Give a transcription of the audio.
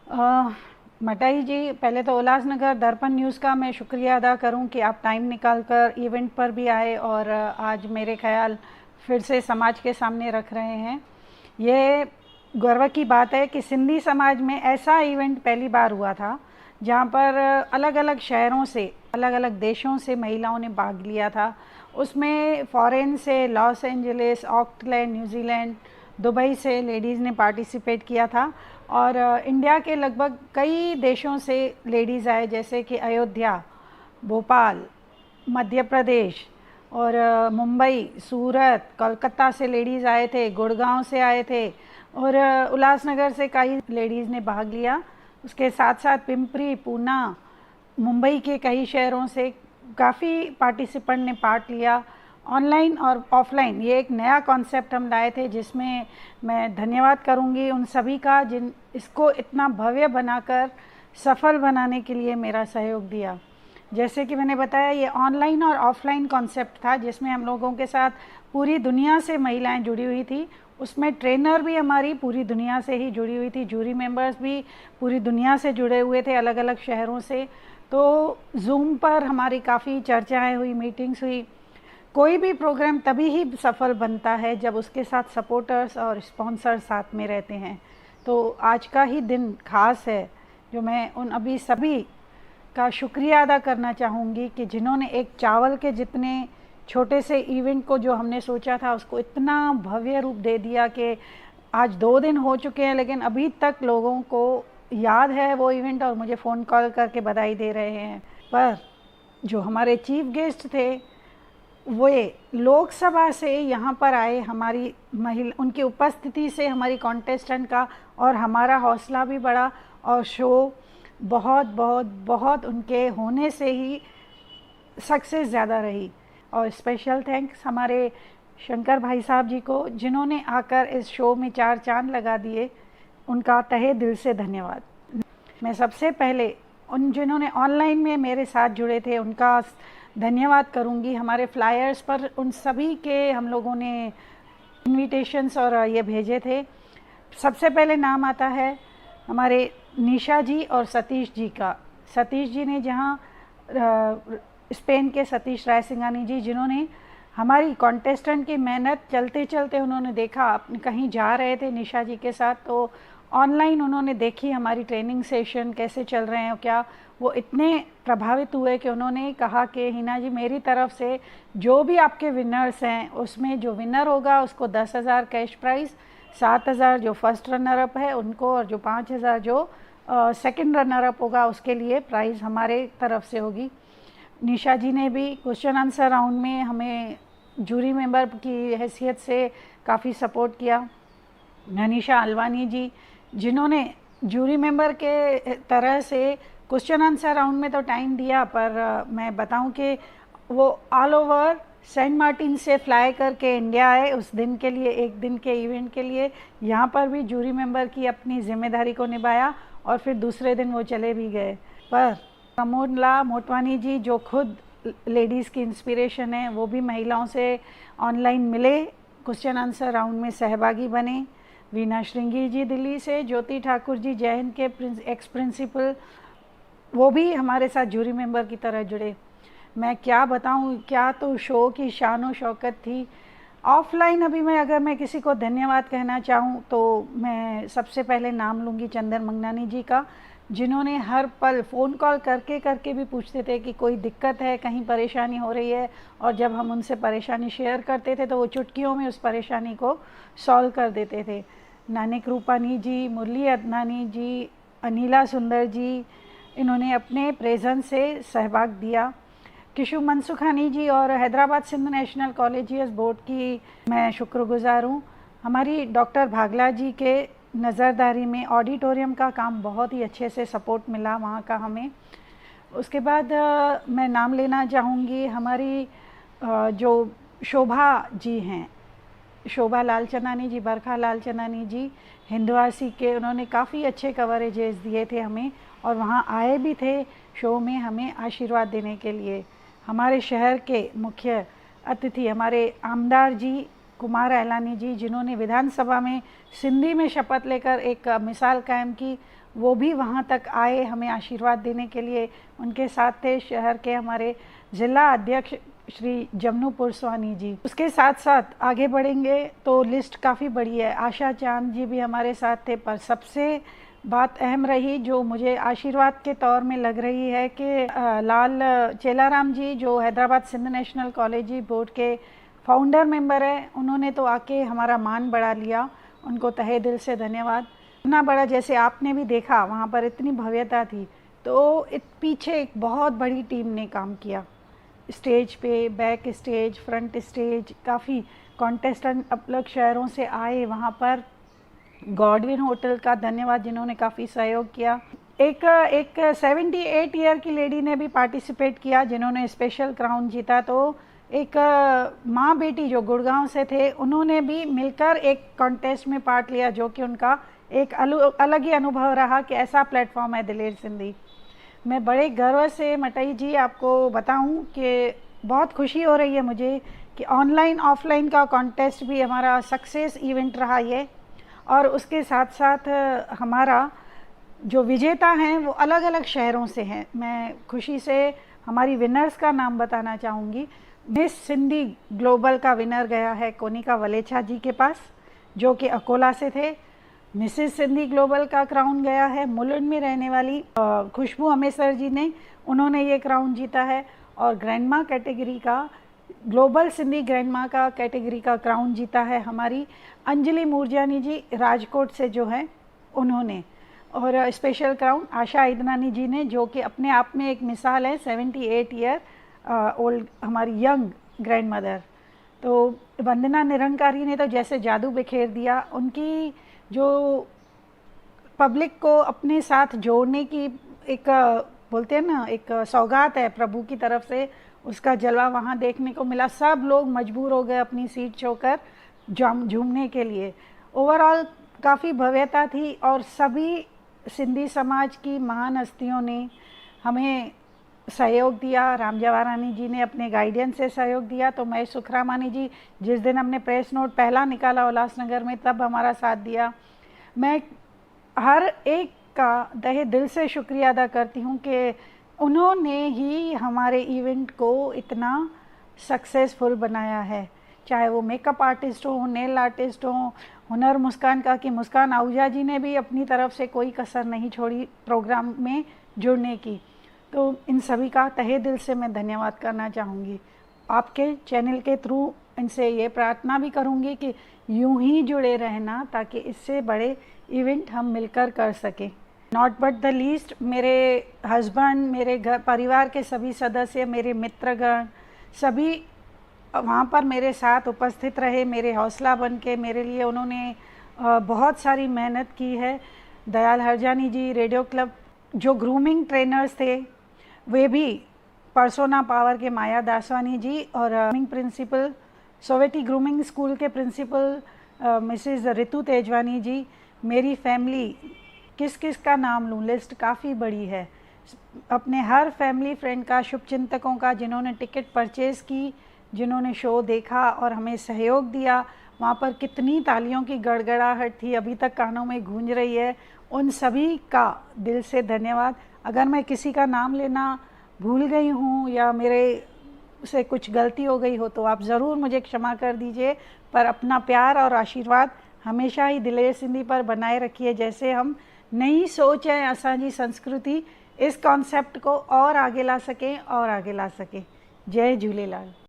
अ, मटाई जी, पहले तो उल्लासनगर दर्पण न्यूज़ का मैं शुक्रिया अदा करूं कि आप टाइम निकाल कर इवेंट पर भी आए और आज मेरे ख्याल फिर से समाज के सामने रख रहे हैं। ये गर्व की बात है कि सिंधी समाज में ऐसा इवेंट पहली बार हुआ था जहां पर अलग अलग शहरों से, अलग अलग देशों से महिलाओं ने भाग लिया था। उसमें फ़ॉरेन से Los Angeles, Auckland, New Zealand, Dubai से लेडीज़ ने पार्टिसिपेट किया था और इंडिया के लगभग कई देशों से लेडीज़ आए, जैसे कि अयोध्या, भोपाल, मध्य प्रदेश और मुंबई, सूरत, कोलकाता से लेडीज़ आए थे, गुड़गांव से आए थे और उल्लासनगर से कई लेडीज़ ने भाग लिया। उसके साथ साथ पिंपरी, पूना, मुंबई के कई शहरों से काफ़ी पार्टिसिपेंट ने पार्ट लिया। ऑनलाइन और ऑफलाइन ये एक नया कॉन्सेप्ट हम लाए थे, जिसमें मैं धन्यवाद करूंगी उन सभी का जिन इसको इतना भव्य बनाकर सफल बनाने के लिए मेरा सहयोग दिया। जैसे कि मैंने बताया, ये ऑनलाइन और ऑफलाइन कॉन्सेप्ट था जिसमें हम लोगों के साथ पूरी दुनिया से महिलाएं जुड़ी हुई थी। उसमें ट्रेनर भी हमारी पूरी दुनिया से ही जुड़ी हुई थी, जूरी मेंबर्स भी पूरी दुनिया से जुड़े हुए थे, अलग अलग शहरों से। तो जूम पर हमारी काफ़ी चर्चाएं हुई, मीटिंग्स हुई। कोई भी प्रोग्राम तभी ही सफल बनता है जब उसके साथ सपोर्टर्स और स्पॉन्सर साथ में रहते हैं। तो आज का ही दिन खास है, जो मैं उन अभी सभी का शुक्रिया अदा करना चाहूँगी कि जिन्होंने एक चावल के जितने छोटे से इवेंट को, जो हमने सोचा था, उसको इतना भव्य रूप दे दिया कि आज 2 दिन हो चुके हैं लेकिन अभी तक लोगों को याद है वो इवेंट और मुझे फ़ोन कॉल करके बधाई दे रहे हैं। पर जो हमारे चीफ गेस्ट थे, वे लोकसभा से यहाँ पर आए, हमारी महिला उनकी उपस्थिति से हमारी कॉन्टेस्टेंट का और हमारा हौसला भी बढ़ा और शो बहुत बहुत बहुत उनके होने से ही सक्सेस ज़्यादा रही। और स्पेशल थैंक्स हमारे शंकर भाई साहब जी को, जिन्होंने आकर इस शो में 4 चांद लगा दिए। उनका तहे दिल से धन्यवाद। मैं सबसे पहले उन जिन्होंने ऑनलाइन में मेरे साथ जुड़े थे उनका धन्यवाद करूंगी। हमारे फ्लायर्स पर उन सभी के हम लोगों ने इनविटेशंस और ये भेजे थे। सबसे पहले नाम आता है हमारे निशा जी और सतीश जी का। सतीश जी ने जहाँ स्पेन के सतीश रायसिंघानी जी, जिन्होंने हमारी कॉन्टेस्टेंट की मेहनत चलते चलते उन्होंने देखा, अपने कहीं जा रहे थे निशा जी के साथ, तो ऑनलाइन उन्होंने देखी हमारी ट्रेनिंग सेशन कैसे चल रहे हैं, क्या वो इतने प्रभावित हुए कि उन्होंने कहा कि हिना जी, मेरी तरफ से जो भी आपके विनर्स हैं उसमें जो विनर होगा उसको 10,000 कैश प्राइज़, 7,000 जो फर्स्ट रनर अप है उनको, और जो 5,000 जो सेकंड रनर अप होगा उसके लिए प्राइज़ हमारे तरफ से होगी। निशा जी ने भी क्वेश्चन आंसर राउंड में हमें जूरी मेंबर की हैसियत से काफ़ी सपोर्ट किया। मनीषा अलवानी जी, जिन्होंने जूरी मेंबर के तरह से क्वेश्चन आंसर राउंड में तो टाइम दिया, पर मैं बताऊं कि वो ऑल ओवर सेंट मार्टिन से फ्लाई करके इंडिया आए उस दिन के लिए, एक दिन के इवेंट के लिए। यहाँ पर भी जूरी मेंबर की अपनी जिम्मेदारी को निभाया और फिर दूसरे दिन वो चले भी गए। पर प्रमोदला मोटवानी जी, जो खुद लेडीज़ की इंस्पिरेशन है, वो भी महिलाओं से ऑनलाइन मिले, क्वेश्चन आंसर राउंड में सहभागी बने। वीना श्रृंगी जी दिल्ली से, ज्योति ठाकुर जी जय हिंद के एक्स प्रिंसिपल, वो भी हमारे साथ जूरी मेंबर की तरह जुड़े। मैं क्या बताऊं, क्या तो शो की शान और शौकत थी। ऑफलाइन अभी मैं किसी को धन्यवाद कहना चाहूं तो मैं सबसे पहले नाम लूँगी चंदन मंगनानी जी का, जिन्होंने हर पल फ़ोन कॉल करके करके भी पूछते थे कि कोई दिक्कत है, कहीं परेशानी हो रही है, और जब हम उनसे परेशानी शेयर करते थे तो वो चुटकियों में उस परेशानी को सॉल्व कर देते थे। नानिक रूपानी जी, मुरली अदनानी जी, अनिला सुंदर जी, इन्होंने अपने प्रेजेंस से सहभाग दिया। किशु मनसुखानी जी और हैदराबाद सिंध नेशनल कॉलेजियस बोर्ड की मैं शुक्रगुजार हूँ। हमारी डॉक्टर भागला जी के नज़रदारी में ऑडिटोरियम का काम बहुत ही अच्छे से सपोर्ट मिला वहाँ का हमें। उसके बाद मैं नाम लेना चाहूँगी हमारी जो शोभा जी हैं, शोभा लालचंदानी जी, बरखा लालचंदानी जी, हिंदवासी के, उन्होंने काफ़ी अच्छे कवरेजेस दिए थे हमें और वहाँ आए भी थे शो में हमें आशीर्वाद देने के लिए। हमारे शहर के मुख्य अतिथि हमारे आमदार जी कुमार अहलानी जी, जिन्होंने विधानसभा में सिंधी में शपथ लेकर एक मिसाल कायम की, वो भी वहाँ तक आए हमें आशीर्वाद देने के लिए। उनके साथ थे शहर के हमारे ज़िला अध्यक्ष श्री जमनू पुरस्वानी जी। उसके साथ साथ आगे बढ़ेंगे तो लिस्ट काफ़ी बड़ी है। आशा चांद जी भी हमारे साथ थे, पर सबसे बात अहम रही जो मुझे आशीर्वाद के तौर में लग रही है कि लाल चेलाराम जी, जो Hyderabad Sindh national college board के फाउंडर मेंबर है, उन्होंने तो आके हमारा मान बढ़ा लिया। उनको तहे दिल से धन्यवाद। इतना बड़ा, जैसे आपने भी देखा वहाँ पर इतनी भव्यता थी, तो पीछे एक बहुत बड़ी टीम ने काम किया। स्टेज पे, बैक स्टेज, फ्रंट स्टेज, काफ़ी कॉन्टेस्टेंट अलग शहरों से आए वहाँ पर। गॉडविन होटल का धन्यवाद, जिन्होंने काफ़ी सहयोग किया। एक 78 ईयर की लेडी ने भी पार्टिसिपेट किया, जिन्होंने स्पेशल क्राउन जीता। तो एक माँ बेटी जो गुड़गांव से थे, उन्होंने भी मिलकर एक कॉन्टेस्ट में पार्ट लिया, जो कि उनका एक अलग ही अनुभव रहा कि ऐसा प्लेटफॉर्म है दिलेर सिंधी। मैं बड़े गर्व से मटाई जी आपको बताऊं कि बहुत खुशी हो रही है मुझे कि ऑनलाइन ऑफलाइन का कॉन्टेस्ट भी हमारा सक्सेस इवेंट रहा ये। और उसके साथ साथ हमारा जो विजेता हैं वो अलग अलग शहरों से हैं। मैं खुशी से हमारी विनर्स का नाम बताना चाहूँगी। मिस सिंधी ग्लोबल का विनर गया है कोनिका वलेछा जी के पास, जो कि अकोला से थे। मिसेस सिंधी ग्लोबल का क्राउन गया है मुलुंड में रहने वाली खुशबू अमेसर जी ने, उन्होंने ये क्राउन जीता है। और ग्रैंडमा कैटेगरी का, ग्लोबल सिंधी ग्रैंडमा का कैटेगरी का क्राउन जीता है हमारी अंजलि मूरजानी जी, राजकोट से जो है उन्होंने। और स्पेशल क्राउन आशा इदनानी जी ने, जो कि अपने आप में एक मिसाल है, 78 ईयर ओल्ड हमारी यंग ग्रैंड मदर। तो वंदना निरंकारी ने तो जैसे जादू बिखेर दिया। उनकी जो पब्लिक को अपने साथ जोड़ने की एक बोलते हैं ना, एक सौगात है प्रभु की तरफ से, उसका जलवा वहाँ देखने को मिला। सब लोग मजबूर हो गए अपनी सीट छोड़कर झूमने के लिए। ओवरऑल काफ़ी भव्यता थी और सभी सिंधी समाज की महान हस्तियों ने हमें सहयोग दिया। राम जवारानी जी ने अपने गाइडेंस से सहयोग दिया। तो महेश सुखरामानी जी, जिस दिन हमने प्रेस नोट पहला निकाला उल्लासनगर में, तब हमारा साथ दिया। मैं हर एक का तहे दिल से शुक्रिया अदा करती हूँ कि उन्होंने ही हमारे इवेंट को इतना सक्सेसफुल बनाया है। चाहे वो मेकअप आर्टिस्ट हो, नेल आर्टिस्ट हो, हुनर मुस्कान का कि मुस्कान आहूजा जी ने भी अपनी तरफ से कोई कसर नहीं छोड़ी प्रोग्राम में जुड़ने की। तो इन सभी का तहे दिल से मैं धन्यवाद करना चाहूँगी। आपके चैनल के थ्रू इनसे ये प्रार्थना भी करूँगी कि यूं ही जुड़े रहना, ताकि इससे बड़े इवेंट हम मिलकर कर सकें। नॉट बट द लीस्ट, मेरे हस्बैंड, मेरे घर परिवार के सभी सदस्य, मेरे मित्रगण सभी वहाँ पर मेरे साथ उपस्थित रहे। मेरे हौसला बन के मेरे लिए उन्होंने बहुत सारी मेहनत की है। दयाल हरजानी जी, रेडियो क्लब जो ग्रूमिंग ट्रेनर्स थे, वे भी परसोना पावर के माया दासवानी जी, और ग्रूमिंग प्रिंसिपल सोवेटी ग्रूमिंग स्कूल के प्रिंसिपल मिसेस ऋतु तेजवानी जी। मेरी फैमिली, किस किस का नाम लूँ, लिस्ट काफ़ी बड़ी है। अपने हर फैमिली फ्रेंड का, शुभचिंतकों का, जिन्होंने टिकट परचेज़ की, जिन्होंने शो देखा और हमें सहयोग दिया। वहाँ पर कितनी तालियों की गड़गड़ाहट थी, अभी तक कानों में गूंज रही है। उन सभी का दिल से धन्यवाद। अगर मैं किसी का नाम लेना भूल गई हूँ या मेरे से कुछ गलती हो गई हो, तो आप ज़रूर मुझे क्षमा कर दीजिए। पर अपना प्यार और आशीर्वाद हमेशा ही दिलेर सिंधी पर बनाए रखिए। जैसे हम नई सोच है, असांजी संस्कृति इस कॉन्सेप्ट को और आगे ला सकें और आगे ला सकें। जय झूलेलाल।